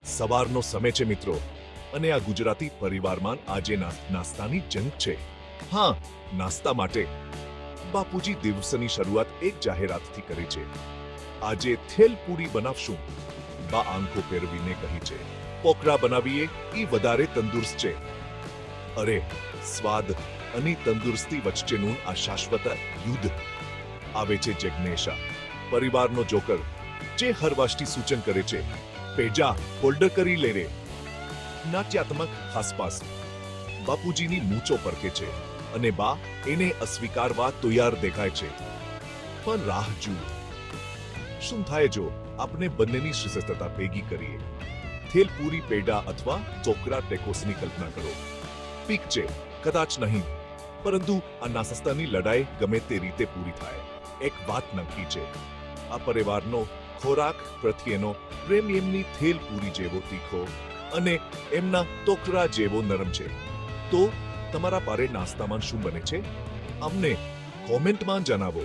સવારનો સમય છે મિત્રો, અને આ ગુજરાતી પરિવારમાં આજે નાસ્તાની જંગ છે. હા, નાસ્તા માટે બાપુજી દિવસની શરૂઆત એક જાહેરાતથી કરે છે. આજે થેલ પૂરી બનાવશું. બા આંખો ફેરવીને કહી છે, પોકરા બનાવીએ ઈ વધારે તંદુરસ્ત છે. અરે, સ્વાદ અને તંદુરસ્તી વચ્ચેનું આ શાશ્વત યુદ્ધ. આવે છે જિજ્ઞેશા, પરિવારનો જોકર, જે હરવાશથી સૂચન કરે છે, પેજા હોલ્ડર કરી લે રે. નાટ્યાત્મક આસપાસ બાપુજીની મૂંછો પરખે છે અને બા એને અસ્વીકારવા તૈયાર દેખાય છે. પણ રાહ જુઓ, શું થાય જો આપણે બંનેની શિસ્તતા ભેગી કરીએ? થેલ પૂરી પેડા અથવા ચોકરા ટેકોસની કલ્પના કરો. પીક છે, કદાચ નહીં, પરંતુ આ નાસ્તાની લડાઈ ગમે તે રીતે પૂરી થાય. એક વાત નક્કી છે, આ પરિવારનો ખોરાક પ્રત્યેનો પ્રેમ એમની થેલ પૂરી જેવો તીખો અને એમના ટોકરા જેવો નરમ છે. તો તમારા પારે નાસ્તામાં શું બને છે? અમને કોમેન્ટમાં જણાવો.